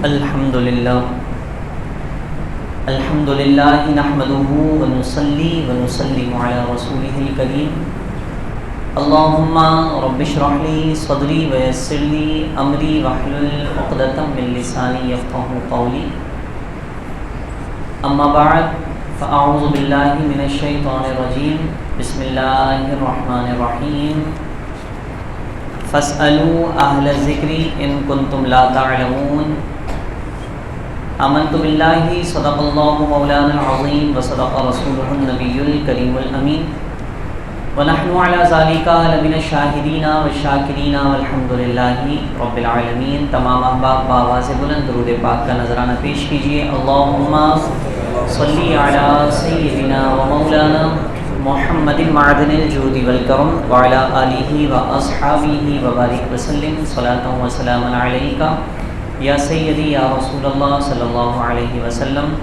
الحمد للہ نحمده ونصلي ونسلم على رسوله الكريم اللهم رب اشرح لي صدري ويسر لي امري واحلل عقدة من لساني يفقهوا قولي اما بعد فاعوذ بالله من الشيطان الرجيم بسم الله الرحمن الرحيم فاسألوا اهل الذکر ان کنتم لا تعلمون آمنت باللہ صدق اللہ مولانا العظیم وصدق رسولہ النبی الکریم الامین ونحن علی ذالک لمن الشاہدین والشاکرین والحمد للہ رب العالمین۔ تمام احباب بآواز بلند درود پاک کا نذرانہ پیش کیجیے۔ اللہم صلی علی سیدنا و مولانا محمد معدن الجود والکرم وعلی آلہ واصحابہ وبارک وسلم صلاۃ و سلام علیک یا سیدی یا رسول اللہ صلی اللہ علیہ وسلم۔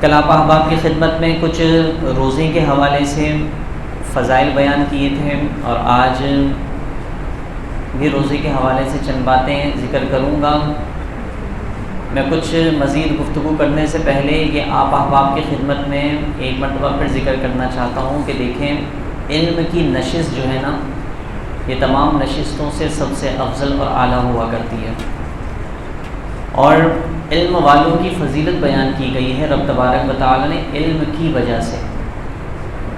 کل آپ احباب کی خدمت میں کچھ روزے کے حوالے سے فضائل بیان کیے تھے، اور آج بھی روزے کے حوالے سے چند باتیں ذکر کروں گا۔ میں کچھ مزید گفتگو کرنے سے پہلے یہ آپ احباب کی خدمت میں ایک مرتبہ پھر ذکر کرنا چاہتا ہوں کہ دیکھیں، علم کی نشست جو ہے نا، یہ تمام نشستوں سے سب سے افضل اور اعلیٰ ہوا کرتی ہے، اور علم والوں کی فضیلت بیان کی گئی ہے رب تبارک و تعالی نے علم کی وجہ سے۔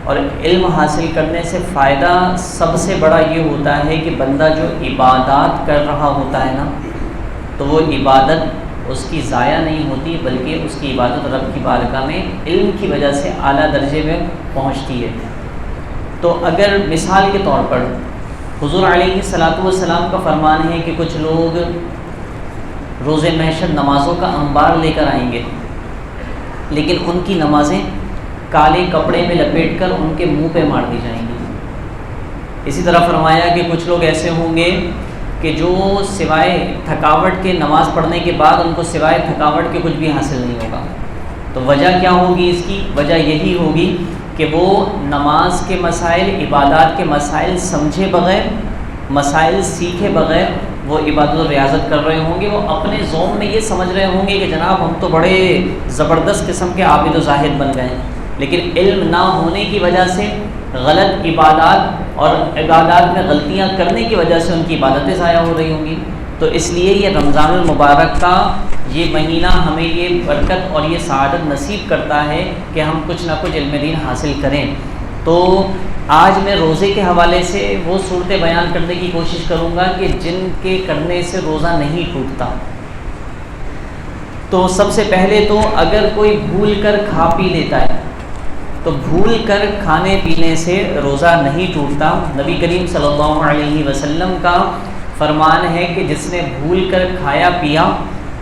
اور علم حاصل کرنے سے فائدہ سب سے بڑا یہ ہوتا ہے کہ بندہ جو عبادات کر رہا ہوتا ہے نا، تو وہ عبادت اس کی ضائع نہیں ہوتی، بلکہ اس کی عبادت رب کی بارگاہ میں علم کی وجہ سے اعلیٰ درجے میں پہنچتی ہے۔ تو اگر مثال کے طور پر حضور علیہ الصلاۃ والسلام کا فرمان ہے کہ کچھ لوگ روز محشر نمازوں کا انبار لے کر آئیں گے، لیکن ان کی نمازیں کالے کپڑے میں لپیٹ کر ان کے منہ پہ مار دی جائیں گی۔ اسی طرح فرمایا کہ کچھ لوگ ایسے ہوں گے کہ جو سوائے تھکاوٹ کے نماز پڑھنے کے بعد ان کو سوائے تھکاوٹ کے کچھ بھی حاصل نہیں ہوگا۔ تو وجہ کیا ہوگی اس کی؟ وجہ یہی ہوگی کہ وہ نماز کے مسائل، عبادات کے مسائل سمجھے بغیر، مسائل سیکھے بغیر وہ عبادت و ریاضت کر رہے ہوں گے۔ وہ اپنے ذوق میں یہ سمجھ رہے ہوں گے کہ جناب ہم تو بڑے زبردست قسم کے عابد و زاہد بن گئے ہیں، لیکن علم نہ ہونے کی وجہ سے، غلط عبادات اور عبادات میں غلطیاں کرنے کی وجہ سے ان کی عبادتیں ضائع ہو رہی ہوں گی۔ تو اس لیے یہ رمضان المبارک کا یہ مہینہ ہمیں یہ برکت اور یہ سعادت نصیب کرتا ہے کہ ہم کچھ نہ کچھ علم دین حاصل کریں۔ تو آج میں روزے کے حوالے سے وہ صورتیں بیان کرنے کی کوشش کروں گا کہ جن کے کرنے سے روزہ نہیں ٹوٹتا۔ تو سب سے پہلے تو اگر کوئی بھول کر کھا پی لیتا ہے تو بھول کر کھانے پینے سے روزہ نہیں ٹوٹتا۔ نبی کریم صلی اللہ علیہ وسلم کا فرمان ہے کہ جس نے بھول کر کھایا پیا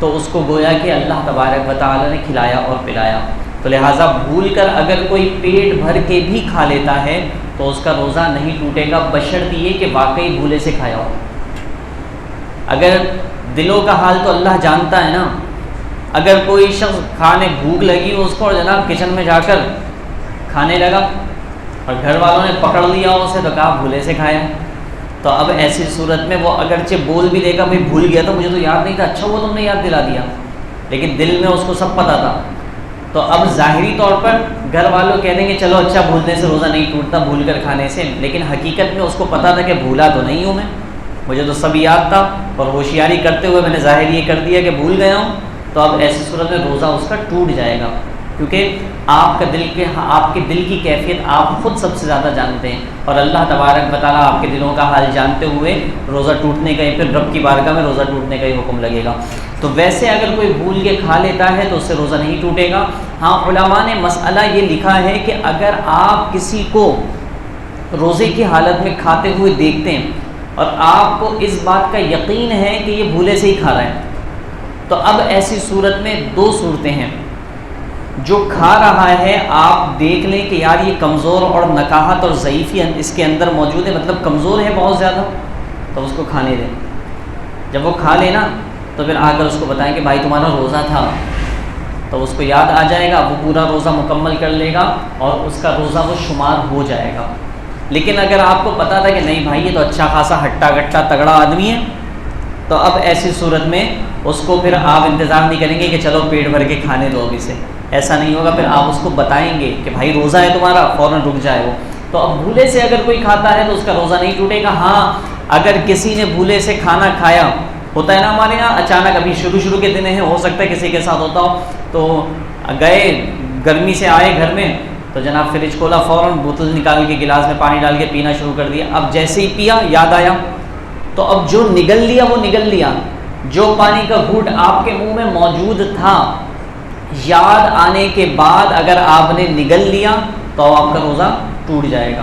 تو اس کو گویا کہ اللہ تبارک و تعالی نے کھلایا اور پلایا۔ تو لہٰذا بھول کر اگر کوئی پیٹ بھر کے بھی کھا لیتا ہے تو اس کا روزہ نہیں ٹوٹے گا، بشرط یہ کہ واقعی بھولے سے کھایا ہو۔ اگر دلوں کا حال تو اللہ جانتا ہے نا، اگر کوئی شخص کھانے بھوک لگی اس کو اور جناب کچن میں جا کر کھانے لگا اور گھر والوں نے پکڑ لیا اسے تو کہا بھولے سے کھایا، تو اب ایسی صورت میں وہ اگرچہ بول بھی دے گا بھائی بھول گیا تو مجھے تو یاد نہیں تھا، اچھا وہ تم نے یاد دلا دیا، لیکن دل میں اس کو سب پتہ تھا۔ تو اب ظاہری طور پر گھر والوں کہہ دیں گے چلو اچھا بھولنے سے روزہ نہیں ٹوٹتا، بھول کر کھانے سے، لیکن حقیقت میں اس کو پتہ تھا کہ بھولا تو نہیں ہوں میں، مجھے تو سب یاد تھا، اور ہوشیاری کرتے ہوئے میں نے ظاہر یہ کر دیا کہ بھول گیا ہوں۔ تو اب ایسی صورت میں روزہ اس کا ٹوٹ جائے گا، کیونکہ آپ کے دل کی کیفیت آپ خود سب سے زیادہ جانتے ہیں، اور اللہ تبارک و تعالیٰ آپ کے دلوں کا حال جانتے ہوئے روزہ ٹوٹنے کا، پھر رب کی بارگاہ میں روزہ ٹوٹنے کا ہی حکم لگے گا۔ تو ویسے اگر کوئی بھول کے کھا لیتا ہے تو اس سے روزہ نہیں ٹوٹے گا۔ ہاں علماء نے مسئلہ یہ لکھا ہے کہ اگر آپ کسی کو روزے کی حالت میں کھاتے ہوئے دیکھتے ہیں اور آپ کو اس بات کا یقین ہے کہ یہ بھولے سے ہی کھا رہا ہے، تو اب ایسی صورت میں دو صورتیں ہیں۔ جو کھا رہا ہے آپ دیکھ لیں کہ یار یہ کمزور اور نکاہت اور ضعیفی اس کے اندر موجود ہے، مطلب کمزور ہے بہت زیادہ، تو اس کو کھانے دیں۔ جب وہ کھا لینا تو پھر آ کر اس کو بتائیں کہ بھائی تمہارا روزہ تھا، تو اس کو یاد آ جائے گا، وہ پورا روزہ مکمل کر لے گا اور اس کا روزہ وہ شمار ہو جائے گا۔ لیکن اگر آپ کو پتہ تھا کہ نہیں بھائی یہ تو اچھا خاصا ہٹا گٹا تگڑا آدمی ہے، تو اب ایسی صورت میں اس کو پھر آپ انتظار نہیں کریں گے کہ چلو پیٹ بھر کے کھانے دو ابھی سے، ایسا نہیں ہوگا. پھر آپ اس کو بتائیں گے کہ بھائی روزہ ہے تمہارا، فوراً رک جائے وہ. تو اب بھولے سے اگر کوئی کھاتا ہے تو اس کا روزہ نہیں ٹوٹے گا. ہاں اگر کسی نے بھولے سے کھانا کھایا، ہوتا ہے نا ہمارے یہاں اچانک ابھی شروع کے دن ہیں، ہو سکتا ہے کسی کے ساتھ ہوتا ہو، تو گئے گرمی سے آئے گھر میں تو جناب فریج کھولا، فوراً بوتل نکال کے گلاس میں پانی ڈال کے پینا شروع کر دیا. اب جیسے ہی پیا یاد آیا تو اب جو نگل لیا وہ نگل لیا. جو پانی کا گھونٹ آپ کے منہ میں موجود تھا، یاد آنے کے بعد اگر آپ نے نگل لیا تو آپ کا روزہ ٹوٹ جائے گا.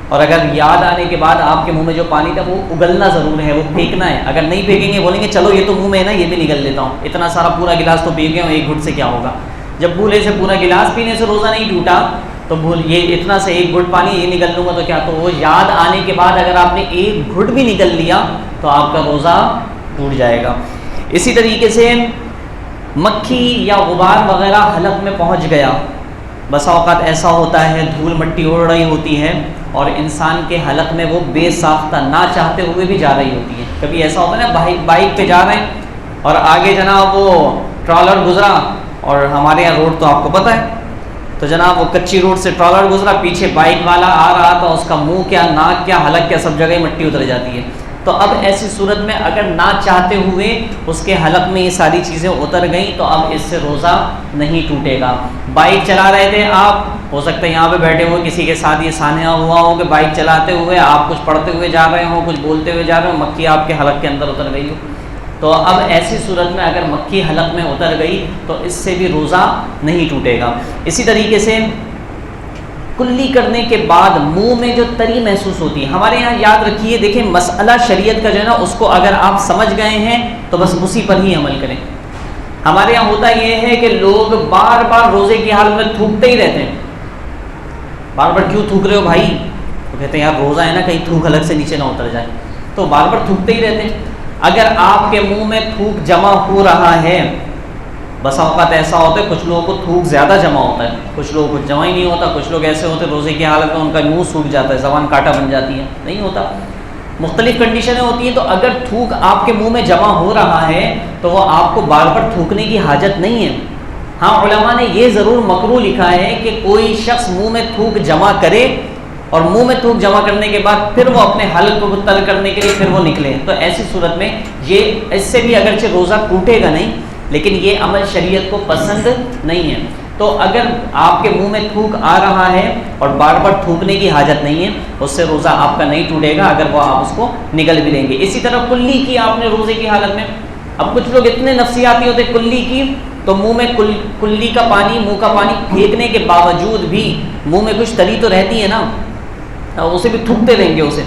اور اگر یاد آنے کے بعد آپ کے منہ میں جو پانی تھا وہ اگلنا ضرور ہے، وہ پھینکنا ہے. اگر نہیں پھینکیں گے، بولیں گے چلو یہ تو منہ میں ہے نا، یہ بھی نگل لیتا ہوں، اتنا سارا پورا گلاس تو پی گیا ہوں، ایک گھٹ سے کیا ہوگا. جب بھولے سے پورا گلاس پینے سے روزہ نہیں ٹوٹا تو یہ اتنا سے ایک گھٹ پانی یہ نگل لوں گا تو کیا. تو وہ یاد آنے کے بعد اگر آپ نے ایک گھٹ بھی نگل لیا تو آپ کا روزہ ٹوٹ جائے گا. اسی طریقے سے مکھی یا غبار وغیرہ حلق میں پہنچ گیا. بسا اوقات ایسا ہوتا ہے دھول مٹی اڑ رہی ہوتی ہے اور انسان کے حلق میں وہ بے ساختہ نہ چاہتے ہوئے بھی جا رہی ہوتی ہے. کبھی ایسا ہوتا ہے نا بائک پہ جا رہے ہیں اور آگے جناب وہ ٹرالر گزرا، اور ہمارے یہاں روڈ تو آپ کو پتہ ہے، تو جناب وہ کچی روڈ سے ٹرالر گزرا، پیچھے بائک والا آ رہا تھا، اس کا منہ کیا ناک کیا حلق کیا سب جگہ مٹی اتر جاتی ہے. تو اب ایسی صورت میں اگر نہ چاہتے ہوئے اس کے حلق میں یہ ساری چیزیں اتر گئیں تو اب اس سے روزہ نہیں ٹوٹے گا. بائک چلا رہے تھے آپ، ہو سکتا ہے یہاں پہ بیٹھے ہوئے کسی کے ساتھ یہ سانحہ ہوا ہو کہ بائک چلاتے ہوئے آپ کچھ پڑھتے ہوئے جا رہے ہوں، کچھ بولتے ہوئے جا رہے ہوں، مکھی آپ کے حلق کے اندر اتر گئی ہو. تو اب ایسی صورت میں اگر مکھی حلق میں اتر گئی تو اس سے بھی روزہ نہیں ٹوٹے گا. اسی طریقے سے کلی کرنے کے بعد منہ میں جو تری محسوس ہوتی ہے، ہمارے یہاں یاد رکھیے، دیکھیں مسئلہ شریعت کا جو ہے نا اس کو اگر آپ سمجھ گئے ہیں تو بس اسی پر ہی عمل کریں. ہمارے یہاں ہوتا یہ ہے کہ لوگ بار بار روزے کی حالت میں تھوکتے ہی رہتے ہیں. بار بار کیوں تھوک رہے ہو بھائی؟ تو کہتے ہیں یار روزہ ہے نا، کہیں تھوک حلق سے نیچے نہ اتر جائے، تو بار بار تھوکتے ہی رہتے ہیں. اگر آپ کے منہ میں تھوک جمع ہو رہا ہے، بسا اوقات ایسا ہوتا ہے کچھ لوگوں کو تھوک زیادہ جمع ہوتا ہے، کچھ لوگوں کو جمع ہی نہیں ہوتا. کچھ لوگ ایسے ہوتے ہیں روزے کی حالت میں ان کا منہ سوکھ جاتا ہے، زبان کانٹا بن جاتی ہے، نہیں ہوتا. مختلف کنڈیشنیں ہوتی ہیں. تو اگر تھوک آپ کے منہ میں جمع ہو رہا ہے تو وہ آپ کو بار بار تھوکنے کی حاجت نہیں ہے. ہاں علماء نے یہ ضرور مکروہ لکھا ہے کہ کوئی شخص منہ میں تھوک جمع کرے اور منہ میں تھوک جمع کرنے کے بعد پھر وہ اپنے حلق کو تر کرنے کے لیے پھر وہ نکلے. تو ایسی صورت میں یہ اس سے بھی اگرچہ روزہ ٹوٹے گا نہیں، لیکن یہ عمل شریعت کو پسند نہیں ہے. تو اگر آپ کے منہ میں تھوک آ رہا ہے اور بار بار تھوکنے کی حاجت نہیں ہے، اس سے روزہ آپ کا نہیں ٹوٹے گا اگر وہ آپ اس کو نگل بھی لیں گے. اسی طرح کلی کی آپ نے روزے کی حالت میں، اب کچھ لوگ اتنے نفسیاتی ہوتے کلی کی تو منہ میں کلی کا پانی، منہ کا پانی پھینکنے کے باوجود بھی منہ میں کچھ تری تو رہتی ہے نا، اسے بھی تھوکتے رہیں گے اسے.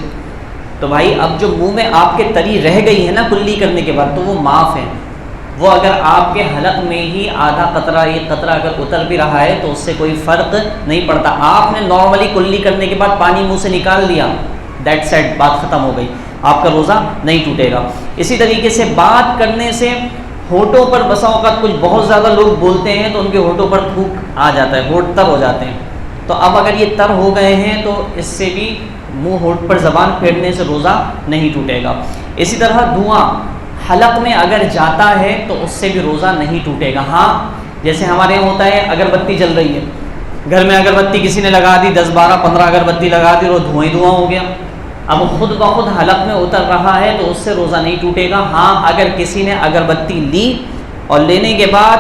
تو بھائی اب جو منہ میں آپ کے تری رہ گئی ہے نا کلی کرنے کے بعد تو وہ معاف ہے. وہ اگر آپ کے حلق میں ہی آدھا قطرہ ایک قطرہ اگر اتر بھی رہا ہے تو اس سے کوئی فرق نہیں پڑتا. آپ نے نارملی کلی کرنے کے بعد پانی منہ سے نکال دیا، دیٹ سیٹ، بات ختم ہو گئی، آپ کا روزہ نہیں ٹوٹے گا. اسی طریقے سے بات کرنے سے ہونٹوں پر بسا اوقات کچھ بہت زیادہ لوگ بولتے ہیں تو ان کے ہونٹوں پر تھوک آ جاتا ہے، ہونٹ تر ہو جاتے ہیں. تو اب اگر یہ تر ہو گئے ہیں تو اس سے بھی منہ ہونٹ پر زبان پھیرنے سے روزہ نہیں ٹوٹے گا. اسی طرح دھواں حلق میں اگر جاتا ہے تو اس سے بھی روزہ نہیں ٹوٹے گا. ہاں جیسے ہمارے یہاں ہوتا ہے اگربتی جل رہی ہے، گھر میں اگربتی کسی نے لگا دی، 10 12 15 اگربتی لگا دی اور دھواں ہی دھواں ہو گیا، اب خود بخود حلق میں اتر رہا ہے تو اس سے روزہ نہیں ٹوٹے گا. ہاں اگر کسی نے اگربتی لی اور لینے کے بعد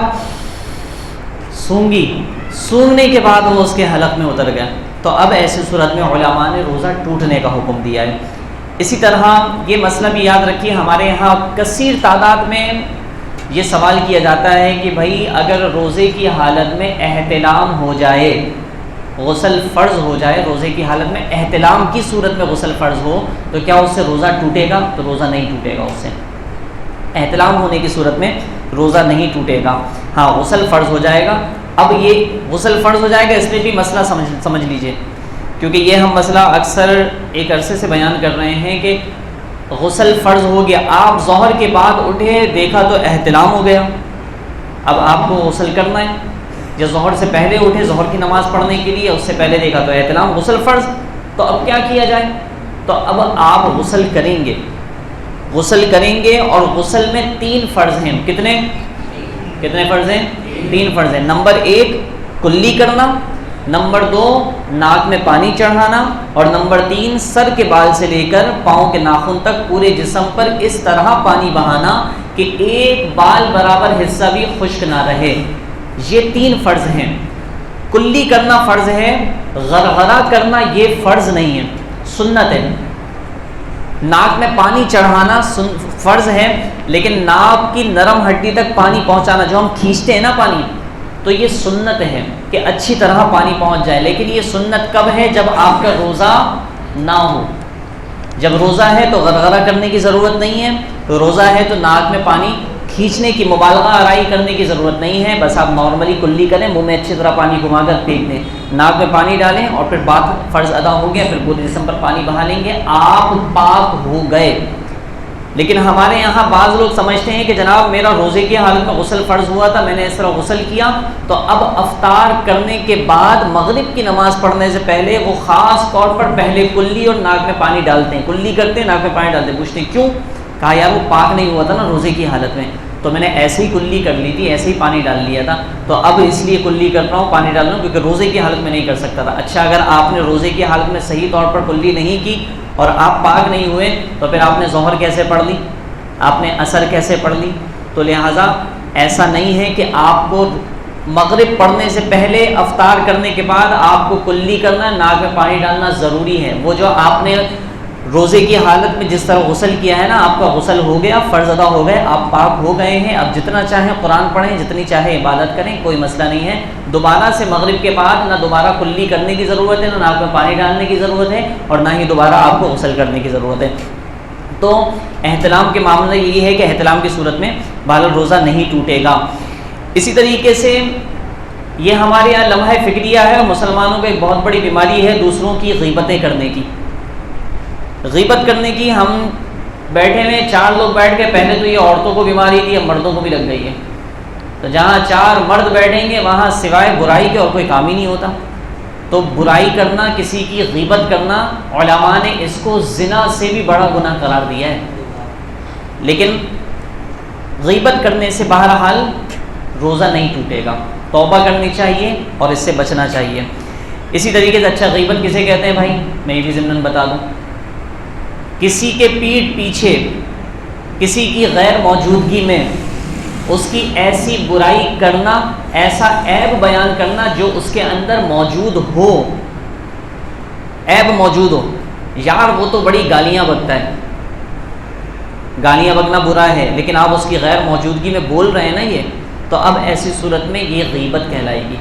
سونگنے کے بعد وہ اس کے حلق میں اتر گیا تو اب ایسی صورت میں علماء نے روزہ ٹوٹنے کا حکم دیا ہے. اسی طرح یہ مسئلہ بھی یاد رکھیے، ہمارے یہاں کثیر تعداد میں یہ سوال کیا جاتا ہے کہ بھائی اگر روزے کی حالت میں احتلام ہو جائے، غسل فرض ہو جائے، روزے کی حالت میں احتلام کی صورت میں غسل فرض ہو تو کیا اس سے روزہ ٹوٹے گا؟ تو روزہ نہیں ٹوٹے گا. اس سے احتلام ہونے کی صورت میں روزہ نہیں ٹوٹے گا. ہاں غسل فرض ہو جائے گا. اب یہ غسل فرض ہو جائے گا، اس میں بھی مسئلہ سمجھ لیجئے، کیونکہ یہ ہم مسئلہ اکثر ایک عرصے سے بیان کر رہے ہیں کہ غسل فرض ہو گیا، آپ ظہر کے بعد اٹھے دیکھا تو احتلام ہو گیا، اب آپ کو غسل کرنا ہے. یا ظہر سے پہلے اٹھے ظہر کی نماز پڑھنے کے لیے، اس سے پہلے دیکھا تو احتلام، غسل فرض، تو اب کیا کیا جائے؟ تو اب آپ غسل کریں گے. غسل کریں گے، اور غسل میں 3 فرض ہیں. کتنے فرض ہیں؟ 3 فرض ہیں. نمبر 1 کلی کرنا، نمبر 2 ناک میں پانی چڑھانا، اور نمبر 3 سر کے بال سے لے کر پاؤں کے ناخن تک پورے جسم پر اس طرح پانی بہانا کہ ایک بال برابر حصہ بھی خشک نہ رہے. یہ 3 فرض ہیں. کلی کرنا فرض ہے، غرغرہ کرنا یہ فرض نہیں ہے، سنت ہے. ناک میں پانی چڑھانا فرض ہے، لیکن ناک کی نرم ہڈی تک پانی پہنچانا، جو ہم کھینچتے ہیں نا پانی، تو یہ سنت ہے کہ اچھی طرح پانی پہنچ جائے. لیکن یہ سنت کب ہے؟ جب آپ کا روزہ نہ ہو. جب روزہ ہے تو غرغرہ کرنے کی ضرورت نہیں ہے، تو روزہ ہے تو ناک میں پانی کھینچنے کی، مبالغہ آرائی کرنے کی ضرورت نہیں ہے. بس آپ نارملی کلی کریں، منہ میں اچھی طرح پانی گھما کر پھینک دیں، ناک میں پانی ڈالیں، اور پھر بات فرض ادا ہو گیا، پھر پورے جسم پر پانی بہا لیں گے، آپ پاک ہو گئے. لیکن ہمارے یہاں بعض لوگ سمجھتے ہیں کہ جناب میرا روزے کی حالت میں غسل فرض ہوا تھا، میں نے اس طرح غسل کیا، تو اب افطار کرنے کے بعد مغرب کی نماز پڑھنے سے پہلے وہ خاص طور پر پہلے کلی اور ناک میں پانی ڈالتے ہیں. کلی کرتے ہیں، ناک میں پانی ڈالتے ہیں. پوچھتے ہیں کیوں؟ کہا یار وہ پاک نہیں ہوا تھا نا روزے کی حالت میں، تو میں نے ایسے ہی کلی کر لی تھی، ایسے ہی پانی ڈال لیا تھا، تو اب اس لیے کلی کر رہا ہوں، پانی ڈال رہا ہوں، کیونکہ روزے کی حالت میں نہیں کر سکتا تھا. اچھا، اگر آپ نے روزے کی حالت میں صحیح طور پر کلی نہیں کی اور آپ پاک نہیں ہوئے، تو پھر آپ نے ظہر کیسے پڑھ لی، آپ نے عصر کیسے پڑھ لی؟ تو لہٰذا ایسا نہیں ہے کہ آپ کو مغرب پڑھنے سے پہلے افطار کرنے کے بعد آپ کو کلی کرنا، ناک میں پانی ڈالنا ضروری ہے. وہ جو آپ نے روزے کی حالت میں جس طرح غسل کیا ہے نا، آپ کا غسل ہو گیا، فرض ادا ہو گئے، آپ پاک ہو گئے ہیں. اب جتنا چاہیں قرآن پڑھیں، جتنی چاہے عبادت کریں، کوئی مسئلہ نہیں ہے. دوبارہ سے مغرب کے بعد نہ دوبارہ کلی کرنے کی ضرورت ہے، نہ ناک میں پانی ڈالنے کی ضرورت ہے، اور نہ ہی دوبارہ آپ کو غسل کرنے کی ضرورت ہے. تو احتلام کے معاملہ یہ ہے کہ احتلام کی صورت میں بہرحال روزہ نہیں ٹوٹے گا. اسی طریقے سے یہ ہمارے یہاں لمحہ فکریہ ہے، مسلمانوں کو ایک بہت بڑی بیماری ہے دوسروں کی غیبتیں کرنے کی. غیبت کرنے کی، ہم بیٹھے ہوئے 4 لوگ بیٹھ کے، پہلے تو یہ عورتوں کو بیماری تھی، اب مردوں کو بھی لگ گئی ہے. تو جہاں 4 مرد بیٹھیں گے وہاں سوائے برائی کے اور کوئی کام ہی نہیں ہوتا. تو برائی کرنا، کسی کی غیبت کرنا، علماء نے اس کو زنا سے بھی بڑا گناہ قرار دیا ہے. لیکن غیبت کرنے سے بہرحال روزہ نہیں ٹوٹے گا، توبہ کرنی چاہیے اور اس سے بچنا چاہیے. اسی طریقے سے اچھا غیبت کسے کہتے ہیں بھائی؟ میں یہ بھی ضمن بتا دوں. کسی کے پیٹھ پیچھے، کسی کی غیر موجودگی میں اس کی ایسی برائی کرنا، ایسا عیب بیان کرنا جو اس کے اندر موجود ہو، عیب موجود ہو. یار وہ تو بڑی گالیاں بکتا ہے، گالیاں بکنا برا ہے، لیکن آپ اس کی غیر موجودگی میں بول رہے ہیں نا یہ، تو اب ایسی صورت میں یہ غیبت کہلائے گی.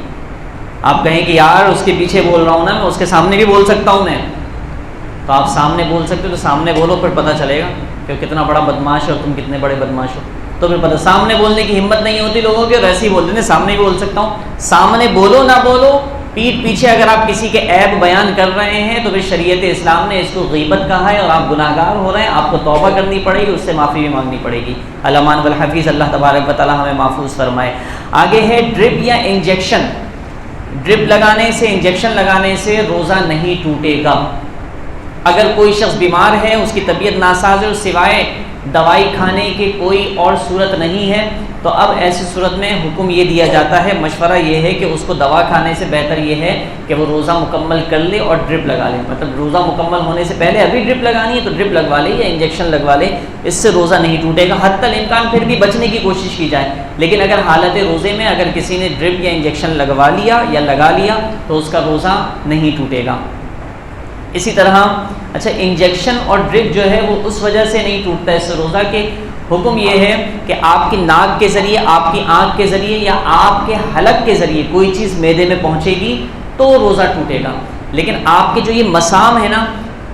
آپ کہیں کہ یار اس کے پیچھے بول رہا ہوں نا، میں اس کے سامنے بھی بول سکتا ہوں میں، تو آپ سامنے بول سکتے ہو تو سامنے بولو، پھر پتہ چلے گا کہ کتنا بڑا بدماش ہے اور تم کتنے بڑے بدماش ہو. تو پھر پتہ، سامنے بولنے کی ہمت نہیں ہوتی لوگوں کی، اور ایسے ہی بول دیتے سامنے بھی بول سکتا ہوں. سامنے بولو نہ بولو، پیٹھ پیچھے اگر آپ کسی کے عیب بیان کر رہے ہیں تو پھر شریعت اسلام نے اس کو غیبت کہا ہے، اور آپ گناہ گار ہو رہے ہیں. آپ کو توبہ کرنی پڑے گی، اس سے معافی بھی مانگنی پڑے گی. علمان والحفیظ، اللہ تبارک و تعالی ہمیں محفوظ فرمائے. آگے ہے ڈرپ یا انجیکشن. ڈرپ لگانے سے، انجیکشن لگانے سے روزہ نہیں ٹوٹے گا. اگر کوئی شخص بیمار ہے، اس کی طبیعت ناساز ہے، سوائے دوائی کھانے کی کوئی اور صورت نہیں ہے، تو اب ایسی صورت میں حکم یہ دیا جاتا ہے، مشورہ یہ ہے کہ اس کو دوا کھانے سے بہتر یہ ہے کہ وہ روزہ مکمل کر لے اور ڈرپ لگا لے. مطلب روزہ مکمل ہونے سے پہلے ابھی ڈرپ لگانی ہے تو ڈرپ لگوا لے یا انجیکشن لگوا لے، اس سے روزہ نہیں ٹوٹے گا. حتی الامکان پھر بھی بچنے کی کوشش کی جائے، لیکن اگر حالت روزے میں اگر کسی نے ڈرپ یا انجیکشن لگوا لیا یا لگا لیا تو اس کا روزہ نہیں ٹوٹے گا. اسی طرح اچھا انجیکشن اور ڈرپ جو ہے وہ اس وجہ سے نہیں ٹوٹتا ہے اس سے روزہ کے. حکم یہ ہے کہ آپ کی ناک کے ذریعے، آپ کی آنکھ کے ذریعے یا آپ کے حلق کے ذریعے کوئی چیز معدے میں پہنچے گی تو روزہ ٹوٹے گا. لیکن آپ کے جو یہ مسام ہے نا،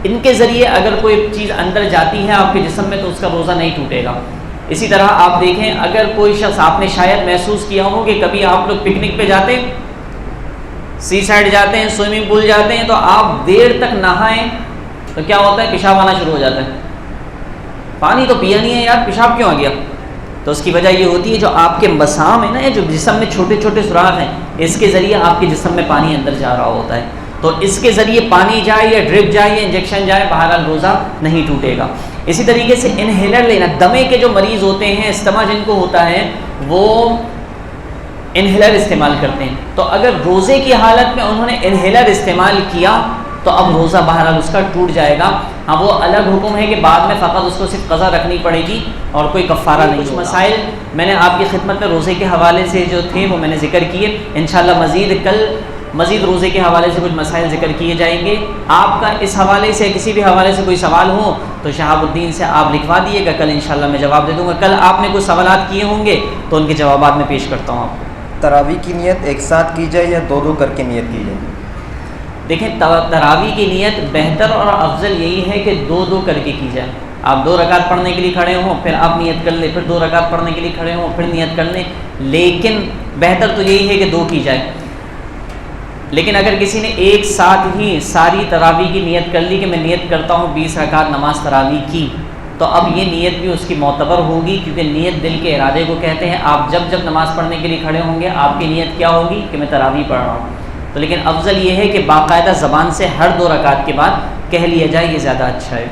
ان کے ذریعے اگر کوئی چیز اندر جاتی ہے آپ کے جسم میں تو اس کا روزہ نہیں ٹوٹے گا. اسی طرح آپ دیکھیں، اگر کوئی شخص، آپ نے شاید محسوس کیا ہو کہ کبھی آپ لوگ پکنک پہ جاتے، سی سائڈ جاتے ہیں، سوئمنگ پول جاتے ہیں، تو آپ دیر تک نہائیں تو کیا ہوتا ہے؟ پیشاب آنا شروع ہو جاتا ہے. پانی تو پیا نہیں ہے یار، پیشاب کیوں آ گیا؟ تو اس کی وجہ یہ ہوتی ہے جو آپ کے مسام ہے نا، جو جسم میں چھوٹے چھوٹے سوراخ ہیں، اس کے ذریعے آپ کے جسم میں پانی اندر جا رہا ہوتا ہے. تو اس کے ذریعے پانی جائے یا ڈرپ جائے یا انجیکشن جائے، بہرحال روزہ نہیں ٹوٹے گا. اسی طریقے سے انہیلر لینا، دمے کے جو مریض ہوتے ہیں، استما جن کو ہوتا ہے، وہ انہیلر استعمال کرتے ہیں. تو اگر روزے کی حالت میں انہوں نے انہیلر استعمال کیا تو اب روزہ بہرحال اس کا ٹوٹ جائے گا. ہاں وہ الگ حکم ہے کہ بعد میں فقط اس کو صرف قضا رکھنی پڑے گی اور کوئی کفارہ نہیں. کچھ مسائل میں نے آپ کی خدمت میں روزے کے حوالے سے جو تھے وہ میں نے ذکر کیے. انشاءاللہ کل مزید روزے کے حوالے سے کچھ مسائل ذکر کیے جائیں گے. آپ کا اس حوالے سے کسی بھی حوالے سے کوئی سوال ہو تو شہاب الدین سے آپ لکھوا دیے گا، کل انشاءاللہ میں جواب دے دوں گا. کل آپ نے کچھ سوالات کیے ہوں گے تو ان کے جوابات میں پیش کرتا ہوں آپ کو. تراویح کی نیت ایک ساتھ کی جائے یا دو دو کر کے نیت کی جائے؟ دیکھیں تراویح کی نیت بہتر اور افضل یہی ہے کہ دو دو کر کے کی جائے. آپ 2 رکعت پڑھنے کے لیے کھڑے ہوں، پھر آپ نیت کر لیں، پھر 2 رکعت پڑھنے کے لیے کھڑے ہوں، پھر نیت کر لیں. لیکن بہتر تو یہی ہے کہ 2 کی جائے. لیکن اگر کسی نے ایک ساتھ ہی ساری تراویح کی نیت کر لی کہ میں نیت کرتا ہوں 20 رکعت نماز تراویح کی، تو اب یہ نیت بھی اس کی معتبر ہوگی، کیونکہ نیت دل کے ارادے کو کہتے ہیں. آپ جب نماز پڑھنے کے لیے کھڑے ہوں گے آپ کی نیت کیا ہوگی کہ میں تراویح پڑھ رہا ہوں. تو لیکن افضل یہ ہے کہ باقاعدہ زبان سے ہر 2 رکعت کے بعد کہہ لیا جائے، یہ زیادہ اچھا ہے.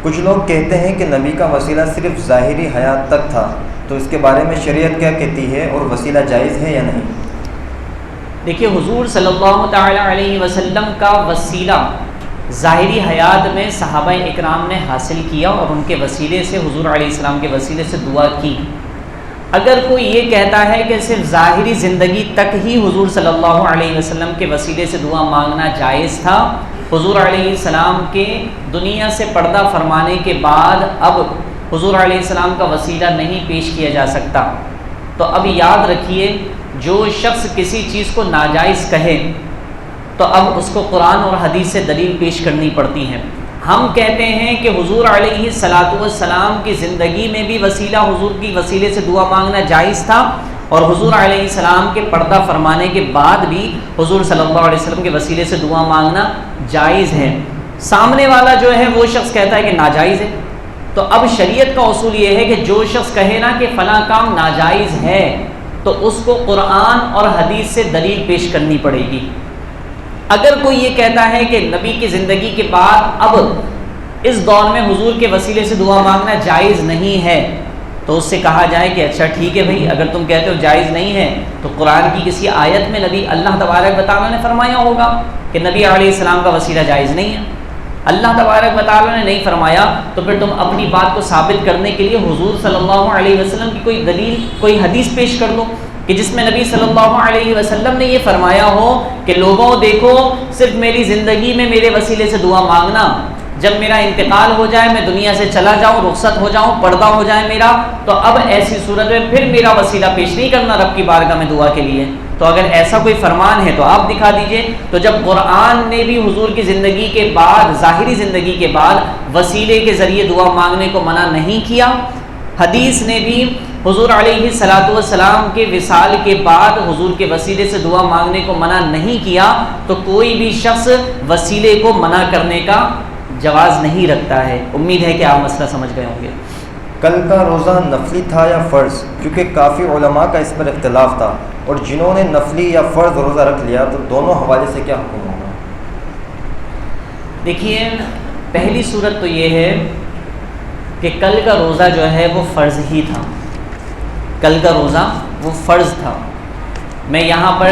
کچھ لوگ کہتے ہیں کہ نبی کا وسیلہ صرف ظاہری حیات تک تھا، تو اس کے بارے میں شریعت کیا کہتی ہے اور وسیلہ جائز ہے یا نہیں؟ دیکھیے حضور صلی اللہ تعالی علیہ وسلم کا وسیلہ ظاہری حیات میں صحابہ اکرام نے حاصل کیا اور ان کے وسیلے سے، حضور علیہ السلام کے وسیلے سے دعا کی. اگر کوئی یہ کہتا ہے کہ صرف ظاہری زندگی تک ہی حضور صلی اللہ علیہ وسلم کے وسیلے سے دعا مانگنا جائز تھا، حضور علیہ السلام کے دنیا سے پردہ فرمانے کے بعد اب حضور علیہ السلام کا وسیلہ نہیں پیش کیا جا سکتا، تو اب یاد رکھیے جو شخص کسی چیز کو ناجائز کہے تو اب اس کو قرآن اور حدیث سے دلیل پیش کرنی پڑتی ہے. ہم کہتے ہیں کہ حضور علیہ السلام کی زندگی میں بھی وسیلہ، حضور کی وسیلے سے دعا مانگنا جائز تھا، اور حضور علیہ السلام کے پردہ فرمانے کے بعد بھی حضور صلی اللہ علیہ وسلم کے وسیلے سے دعا مانگنا جائز ہے. سامنے والا جو ہے وہ شخص کہتا ہے کہ ناجائز ہے، تو اب شریعت کا اصول یہ ہے کہ جو شخص کہے نا کہ فلاں کام ناجائز ہے تو اس کو قرآن اور حدیث سے دلیل پیش کرنی پڑے گی. اگر کوئی یہ کہتا ہے کہ نبی کی زندگی کے بعد اب اس دور میں حضور کے وسیلے سے دعا مانگنا جائز نہیں ہے، تو اس سے کہا جائے کہ اچھا ٹھیک ہے بھائی، اگر تم کہتے ہو جائز نہیں ہے تو قرآن کی کسی آیت میں نبی اللہ تبارک و تعالیٰ نے فرمایا ہوگا کہ نبی علیہ السلام کا وسیلہ جائز نہیں ہے. اللہ تبارک و تعالیٰ نے نہیں فرمایا تو پھر تم اپنی بات کو ثابت کرنے کے لیے حضور صلی اللہ علیہ وسلم کی کوئی دلیل، کوئی حدیث پیش کر دو کہ جس میں نبی صلی اللہ علیہ وسلم نے یہ فرمایا ہو کہ لوگوں دیکھو صرف میری زندگی میں میرے وسیلے سے دعا مانگنا، جب میرا انتقال ہو جائے، میں دنیا سے چلا جاؤں، رخصت ہو جاؤں، پردہ ہو جائے میرا، تو اب ایسی صورت میں پھر میرا وسیلہ پیش نہیں کرنا رب کی بارگاہ میں دعا کے لیے. تو اگر ایسا کوئی فرمان ہے تو آپ دکھا دیجئے. تو جب قرآن نے بھی حضور کی زندگی کے بعد، ظاہری زندگی کے بعد وسیلے کے ذریعے دعا مانگنے کو منع نہیں کیا، حدیث نے بھی حضور علیہ السلام کے وصال کے بعد حضور کے وسیلے سے دعا مانگنے کو منع نہیں کیا، تو کوئی بھی شخص وسیلے کو منع کرنے کا جواز نہیں رکھتا ہے. امید ہے کہ آپ مسئلہ سمجھ گئے ہوں گے. کل کا روزہ نفلی تھا یا فرض؟ کیونکہ کافی علماء کا اس پر اختلاف تھا، اور جنہوں نے نفلی یا فرض روزہ رکھ لیا تو دونوں حوالے سے کیا حکم ہوگا؟ دیکھیے پہلی صورت تو یہ ہے کہ کل کا روزہ جو ہے وہ فرض ہی تھا. کل کا روزہ وہ فرض تھا. میں یہاں پر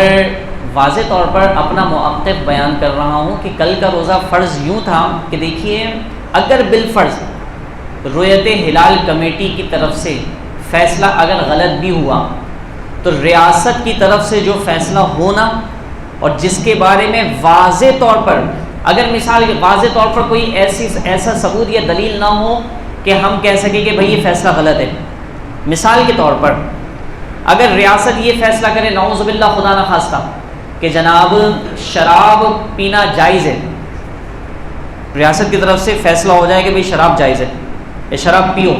واضح طور پر اپنا موقف بیان کر رہا ہوں کہ کل کا روزہ فرض یوں تھا کہ دیکھیے اگر بالفرض رؤیت ہلال کمیٹی کی طرف سے فیصلہ اگر غلط بھی ہوا تو ریاست کی طرف سے جو فیصلہ ہونا اور جس کے بارے میں واضح طور پر، اگر مثال کے واضح طور پر کوئی ایسا ثبوت یا دلیل نہ ہو کہ ہم کہہ سکیں کہ بھئی یہ فیصلہ غلط ہے. مثال کے طور پر اگر ریاست یہ فیصلہ کرے نعوذ باللہ خدا نہ خواستہ کہ جناب شراب پینا جائز ہے، ریاست کی طرف سے فیصلہ ہو جائے کہ بھئی شراب جائز ہے یا شراب پیو،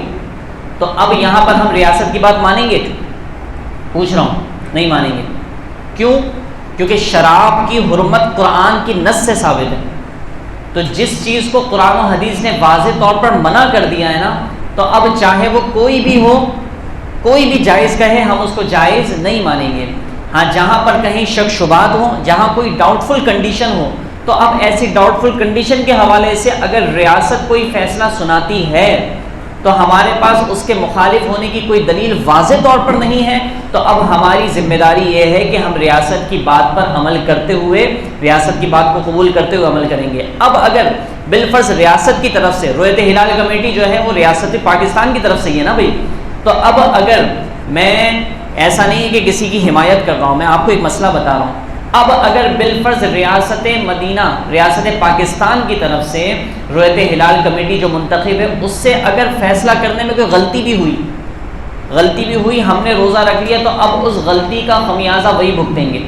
تو اب یہاں پر ہم ریاست کی بات مانیں گے؟ پوچھ رہا ہوں، نہیں مانیں گے. کیوں؟ کیونکہ شراب کی حرمت قرآن کی نص سے ثابت ہے. تو جس چیز کو قرآن و حدیث نے واضح طور پر منع کر دیا ہے نا، تو اب چاہے وہ کوئی بھی ہو، کوئی بھی جائز کہے، ہم اس کو جائز نہیں مانیں گے. ہاں جہاں پر کہیں شک شبہات ہوں، جہاں کوئی ڈاؤٹ فل کنڈیشن ہو، تو اب ایسی ڈاؤٹ فل کنڈیشن کے حوالے سے اگر ریاست کوئی فیصلہ سناتی ہے تو ہمارے پاس اس کے مخالف ہونے کی کوئی دلیل واضح طور پر نہیں ہے، تو اب ہماری ذمہ داری یہ ہے کہ ہم ریاست کی بات پر عمل کرتے ہوئے، ریاست کی بات کو قبول کرتے ہوئے عمل کریں گے۔ اب اگر بالفرض ریاست کی طرف سے رؤیت ہلال کمیٹی جو ہے وہ ریاست پاکستان کی طرف سے ہی ہے نا بھائی، تو اب اگر میں ایسا نہیں ہے کہ کسی کی حمایت کر رہا ہوں، میں آپ کو ایک مسئلہ بتا رہا ہوں، اب اگر بالفرض ریاست مدینہ، ریاست پاکستان کی طرف سے رؤیت ہلال کمیٹی جو منتخب ہے اس سے اگر فیصلہ کرنے میں کوئی غلطی بھی ہوئی، ہم نے روزہ رکھ لیا، تو اب اس غلطی کا خمیازہ وہی بھگتیں گے۔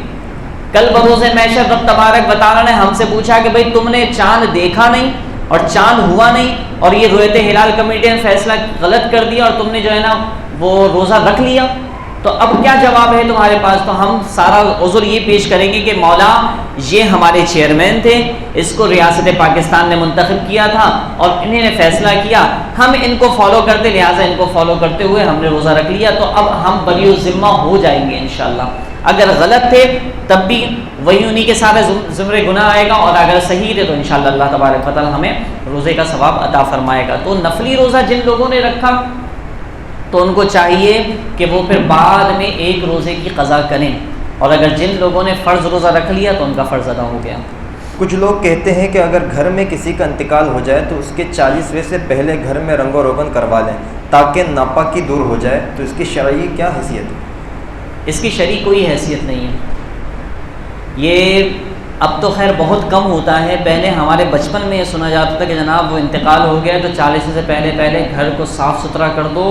کل بروز محشر رب تبارک و تعالیٰ نے ہم سے پوچھا کہ بھائی تم نے چاند دیکھا نہیں اور چاند ہوا نہیں، اور یہ رؤیت ہلال کمیٹی نے فیصلہ غلط کر دیا اور تم نے جو ہے نا وہ روزہ رکھ لیا، تو اب کیا جواب ہے تمہارے پاس؟ تو ہم سارا عذر یہ پیش کریں گے کہ مولا یہ ہمارے چیئرمین تھے، اس کو ریاست پاکستان نے منتخب کیا تھا اور انہیں نے فیصلہ کیا، ہم ان کو فالو کرتے، لہٰذا ان کو فالو کرتے ہوئے ہم نے روزہ رکھ لیا، تو اب ہم بری الذمہ ہو جائیں گے انشاءاللہ۔ اگر غلط تھے تب بھی وہی انہی کے ساتھ زمرے گناہ آئے گا، اور اگر صحیح تھے تو انشاءاللہ اللہ تبارک و تعالیٰ ہمیں روزے کا ثواب عطا فرمائے گا۔ تو نفلی روزہ جن لوگوں نے رکھا تو ان کو چاہیے کہ وہ پھر بعد میں ایک روزے کی قضا کریں، اور اگر جن لوگوں نے فرض روزہ رکھ لیا تو ان کا فرض ادا ہو گیا۔ کچھ لوگ کہتے ہیں کہ اگر گھر میں کسی کا انتقال ہو جائے تو اس کے 40ویں سے پہلے گھر میں رنگ و روغن کروا لیں تاکہ ناپاکی دور ہو جائے، تو اس کی شرعی کیا حیثیت ہے؟ اس کی شرعی کوئی حیثیت نہیں ہے، یہ اب تو خیر بہت کم ہوتا ہے، پہلے ہمارے بچپن میں یہ سنا جاتا تھا کہ جناب وہ انتقال ہو گیا تو 40 سے پہلے گھر کو صاف ستھرا کر دو،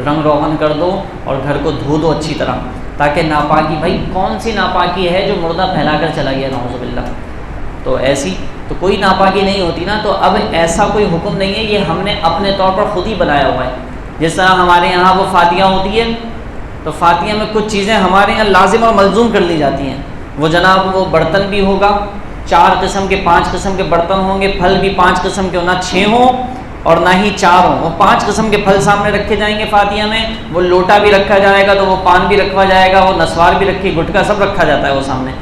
رنگ روغن کر دو اور گھر کو دھو دو اچھی طرح، تاکہ ناپاکی، بھائی کون سی ناپاکی ہے جو مردہ پھیلا کر چلا گیا نعوذ باللہ، تو ایسی تو کوئی ناپاکی نہیں ہوتی نا، تو اب ایسا کوئی حکم نہیں ہے، یہ ہم نے اپنے طور پر خود ہی بنایا ہوا ہے۔ جس طرح ہمارے یہاں وہ فاتحہ ہوتی ہے تو فاتحہ میں کچھ چیزیں ہمارے یہاں لازم اور ملزوم کر لی جاتی ہیں، وہ جناب وہ برتن بھی ہوگا، 4 قسم کے 5 قسم کے برتن ہوں گے، پھل بھی 5 قسم کے، نہ 6 ہوں اور نہ ہی 4 ہوں، وہ 5 قسم کے پھل سامنے رکھے جائیں گے فاتحہ میں، وہ لوٹا بھی رکھا جائے گا، تو وہ پان بھی رکھا جائے گا، وہ نسوار بھی رکھی، گٹکا سب رکھا جاتا ہے وہ سامنے۔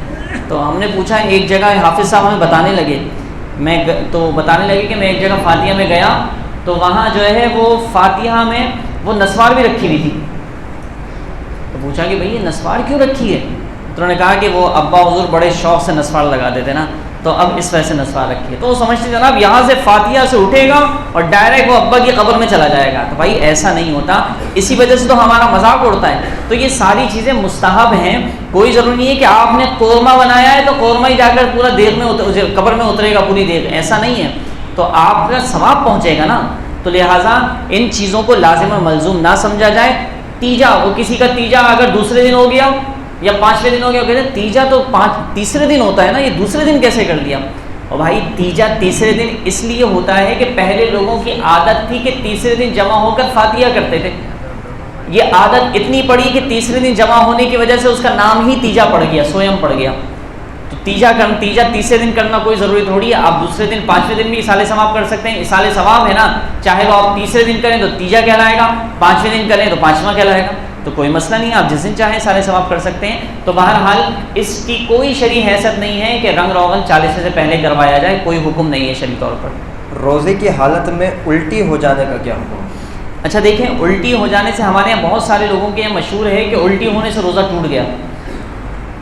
تو ہم نے پوچھا، ایک جگہ حافظ صاحب ہمیں بتانے لگے کہ میں ایک جگہ فاتحہ میں گیا تو وہاں جو ہے وہ فاتحہ میں وہ نسوار بھی رکھی ہوئی تھی، تو پوچھا کہ بھئی یہ نسوار کیوں رکھی ہے؟ تو انہوں نے کہا کہ وہ ابا حضور بڑے شوق سے نسوار لگاتے تھے نا، تو اب اس وجہ سے نسوار رکھی ہے۔ تو وہ سمجھتے جناب یہاں سے فاتحہ سے اٹھے گا اور ڈائریکٹ وہ ابا کی قبر میں چلا جائے گا، تو بھائی ایسا نہیں ہوتا، اسی وجہ سے تو ہمارا مذاق اڑتا ہے۔ تو یہ ساری چیزیں مستحب ہیں، کوئی ضروری نہیں ہے کہ آپ نے قورمہ بنایا ہے تو قورمہ ہی جا کر پورا دیگ میں قبر میں اترے گا پوری دیگ، ایسا نہیں ہے، تو آپ کا ثواب پہنچے گا نا۔ تو لہٰذا ان چیزوں کو لازم اور ملزوم نہ سمجھا جائے۔ تیجا، وہ کسی کا تیجا اگر دوسرے دن ہو گیا یا 5ویں دن ہو گیا، کہتے ہیں تیجا تو تیسرے دن ہوتا ہے نا، یہ دوسرے دن کیسے کر دیا؟ اور بھائی تیجا تیسرے دن اس لیے ہوتا ہے کہ پہلے لوگوں کی عادت تھی کہ تیسرے دن جمع ہو کر فاتحہ کرتے تھے، یہ عادت اتنی پڑی کہ تیسرے دن جمع ہونے کی وجہ سے اس کا نام ہی تیجا پڑ گیا، سویم پڑ گیا۔ تو تیجا تیسرے دن کرنا کوئی ضروری تھوڑی ہے، آپ دوسرے دن 5ویں دن بھی اصال ثواب کر سکتے ہیں، اصال ثواب ہے نا، چاہے وہ آپ تیسرے دن کریں تو تیجا کہلائے گا، 5ویں دن کریں تو 5واں کہلائے گا، تو کوئی مسئلہ نہیں ہے، آپ جس دن چاہیں سارے ثواب کر سکتے ہیں۔ تو بہرحال اس کی کوئی شرعی حیثیت نہیں ہے کہ رنگ روغن 40 سے پہلے کروایا جائے، کوئی حکم نہیں ہے شرعی طور پر۔ روزے کی حالت میں الٹی ہو جانے کا کیا حکم؟ اچھا دیکھیں، الٹی ہو جانے سے ہمارے یہاں بہت سارے لوگوں کے یہ مشہور ہے کہ الٹی ہونے سے روزہ ٹوٹ گیا۔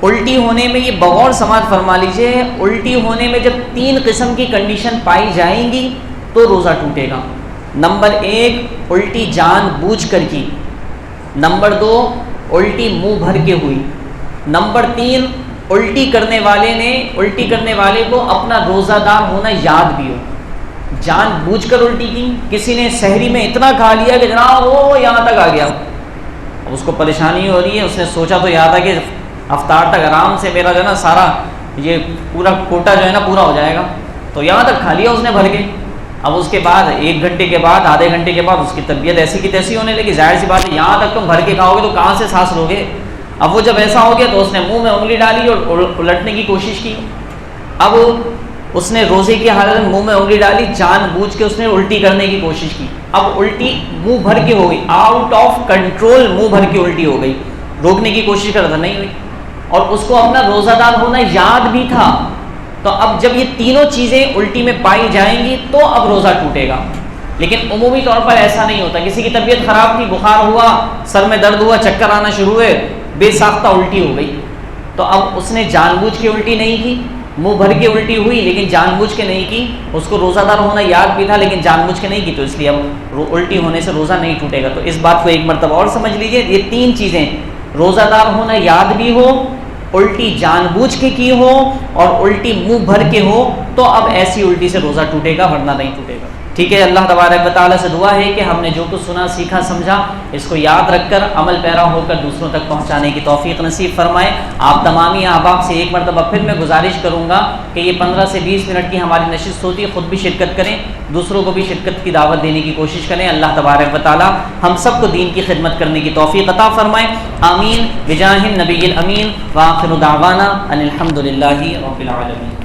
الٹی ہونے میں یہ بغور سماعت فرما لیجئے، الٹی ہونے میں جب 3 قسم کی کنڈیشن پائی جائیں گی تو روزہ ٹوٹے گا۔ نمبر 1 الٹی جان بوجھ کر کی، نمبر 2 الٹی منہ بھر کے ہوئی، نمبر 3 الٹی کرنے والے کو اپنا روزہ دار ہونا یاد بھی ہو، جان بوجھ کر الٹی کی، کسی نے سحری میں اتنا کھا لیا کہ جناب وہ یہاں تک آ گیا، اب اس کو پریشانی ہو رہی ہے، اس نے سوچا تو یاد ہے کہ افطار تک آرام سے میرا جو ہے نا سارا یہ پورا کوٹا جو ہے نا پورا ہو جائے گا، تو یہاں تک کھا لیا اس نے بھر کے، اب اس کے بعد 1 گھنٹے کے بعد آدھے گھنٹے کے بعد اس کی طبیعت ایسی کی تیسی ہونے لگی، ظاہر سی بات ہے یہاں تک تم بھر کے کھاؤ گے تو کہاں سے سانس لو گے۔ اب وہ جب ایسا ہو گیا تو اس نے منہ میں انگلی ڈالی اور الٹنے کی کوشش کی، اب اس نے روزے کی حالت میں منہ میں انگلی ڈالی، جان بوجھ کے اس نے الٹی کرنے کی کوشش کی، اب الٹی منہ بھر کے ہو گئی، آؤٹ آف کنٹرول منہ بھر کے الٹی ہو گئی، روکنے کی کوشش کر رہا تھا نہیں ہوئی، اور اس کو اپنا روزہ دار ہونا یاد بھی تھا، تو اب جب یہ تینوں چیزیں الٹی میں پائی جائیں گی تو اب روزہ ٹوٹے گا. لیکن عمومی طور پر ایسا نہیں ہوتا. کسی کی طبیعت خراب تھی، بخار ہوا، سر میں درد ہوا، چکر آنا شروع ہوئے، بے ساختہ الٹی ہو گئی، تو اب اس نے جان بوجھ کے الٹی نہیں کی، منہ بھر کے الٹی ہوئی لیکن جان بوجھ کے نہیں کی. اس کو روزہ دار ہونا یاد بھی تھا لیکن جان بوجھ کے نہیں کی، تو اس لیے اب الٹی ہونے سے روزہ نہیں ٹوٹے گا. تو اس بات کو ایک مرتبہ اور سمجھ لیجئے. یہ تین چیزیں، روزہ دار ہونا یاد بھی ہو، الٹی جان بوجھ کے کی ہو، اور الٹی منہ بھر کے ہو، تو اب ایسی الٹی سے روزہ ٹوٹے گا، ورنہ نہیں ٹوٹے گا. ٹھیک ہے. اللہ تبارک و تعالیٰ سے دعا ہے کہ ہم نے جو کچھ سنا، سیکھا، سمجھا، اس کو یاد رکھ کر عمل پیرا ہو کر دوسروں تک پہنچانے کی توفیق نصیب فرمائے. آپ تمامی احباب سے ایک مرتبہ پھر میں گزارش کروں گا کہ یہ 15 سے 20 منٹ کی ہماری نشست ہوتی ہے، خود بھی شرکت کریں، دوسروں کو بھی شرکت کی دعوت دینے کی کوشش کریں. اللہ تبارک و تعالیٰ ہم سب کو دین کی خدمت کرنے کی توفیق عطا فرمائے. آمین بجاہ النبی الامین. وآخر دعوانا ان الحمد للہ رب العالمین.